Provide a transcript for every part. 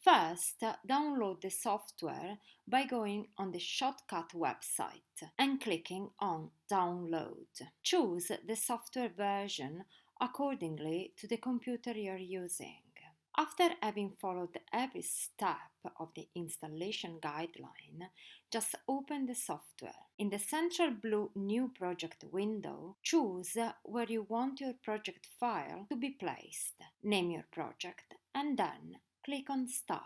First, download the software by going on the Shortcut website and clicking on Download. Choose the software version accordingly to the computer you're using. After having followed every step of the installation guideline, just open the software. In the central blue New Project window, choose where you want your project file to be placed. Name your project and then click on Start.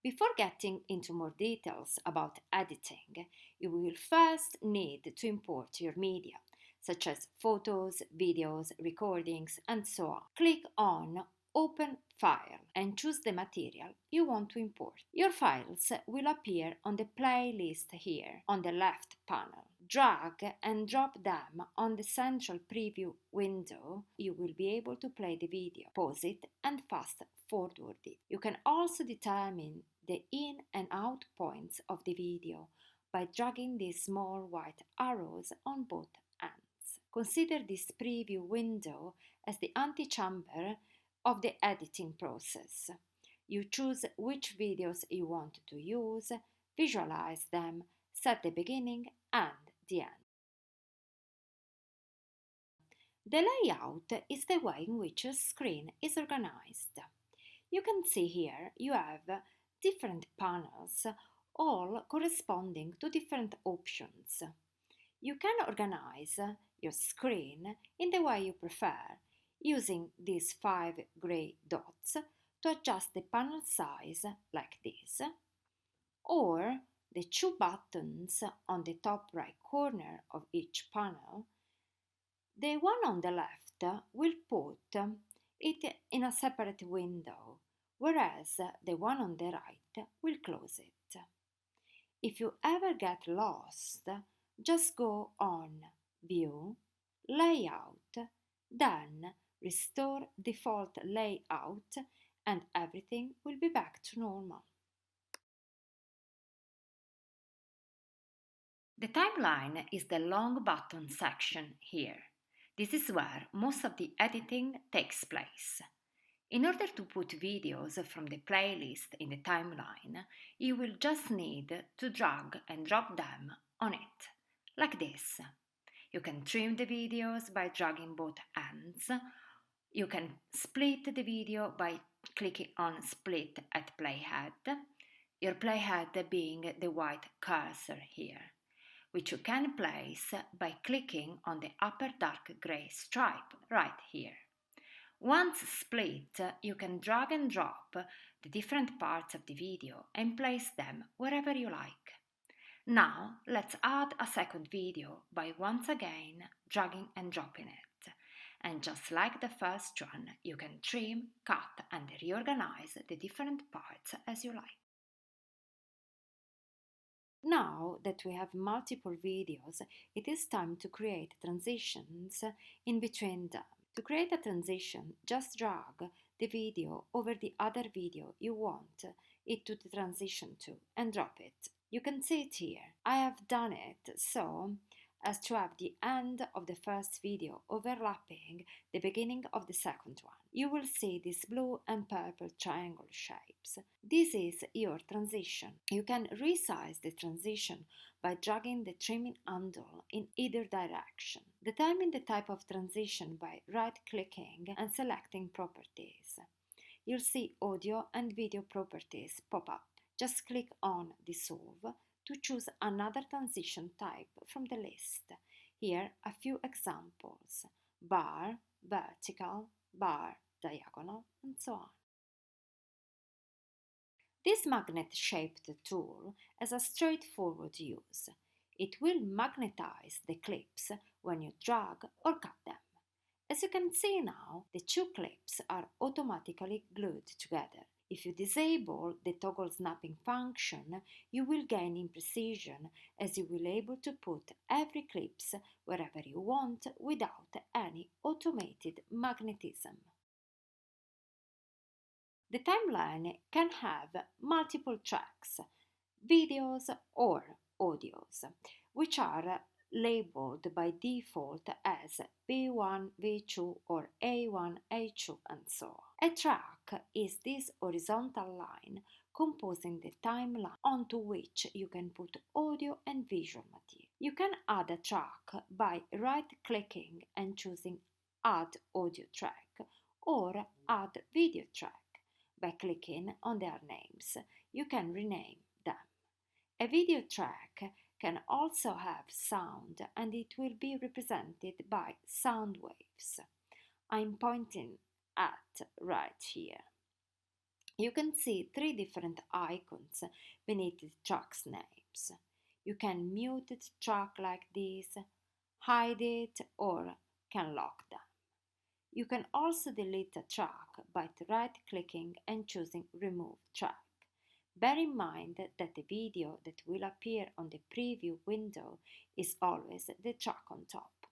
Before getting into more details about editing, you will first need to import your media, such as photos, videos, recordings, and so on. Click on Open File and choose the material you want to import. Your files will appear on the playlist here on the left panel. Drag and drop them on the central preview window. You will be able to play the video, pause it, and fast forward it. You can also determine the in and out points of the video by dragging these small white arrows on both ends. Consider this preview window as the antechamber of the editing process. You choose which videos you want to use, visualize them, set the beginning and the end. The layout is the way in which your screen is organized. You can see here you have different panels, all corresponding to different options. You can organize your screen in the way you prefer, using these 5 grey dots to adjust the panel size like this, or the 2 buttons on the top right corner of each panel. The one on the left will put it in a separate window, whereas the one on the right will close it. If you ever get lost, just go on View, Layout, then Restore Default Layout, and everything will be back to normal. The timeline is the long button section here. This is where most of the editing takes place. In order to put videos from the playlist in the timeline, you will just need to drag and drop them on it, like this. You can trim the videos by dragging both ends. You can split the video by clicking on Split at Playhead, your playhead being the white cursor here, which you can place by clicking on the upper dark grey stripe right here. Once split, you can drag and drop the different parts of the video and place them wherever you like. Now let's add a second video by once again dragging and dropping it. And just like the first one, you can trim, cut and reorganize the different parts as you like. Now that we have multiple videos, it is time to create transitions in between them. To create a transition, just drag the video over the other video you want it to transition to and drop it. You can see it here. I have done it so as to have the end of the first video overlapping the beginning of the second one. You will see these blue and purple triangle shapes. This is your transition. You can resize the transition by dragging the trimming handle in either direction. Determine the type of transition by right-clicking and selecting Properties. You'll see Audio and Video Properties pop up. Just click on Dissolve to choose another transition type from the list. Here a few examples: bar, vertical, bar, diagonal, and so on. This magnet-shaped tool has a straightforward use. It will magnetize the clips when you drag or cut them. As you can see now, the 2 clips are automatically glued together. If you disable the toggle snapping function, you will gain in precision as you will be able to put every clips wherever you want without any automated magnetism. The timeline can have multiple tracks, videos or audios, which are labeled by default as V1, V2 or A1, A2 and so on. A track is this horizontal line composing the timeline onto which you can put audio and visual material. You can add a track by right-clicking and choosing Add Audio Track or Add Video Track. By clicking on their names, you can rename them. A video track can also have sound and it will be represented by sound waves. I'm pointing at right here. You can see 3 different icons beneath the track's names. You can mute the track like this, hide it, or can lock them. You can also delete a track by right-clicking and choosing Remove Track. Bear in mind that the video that will appear on the preview window is always the track on top.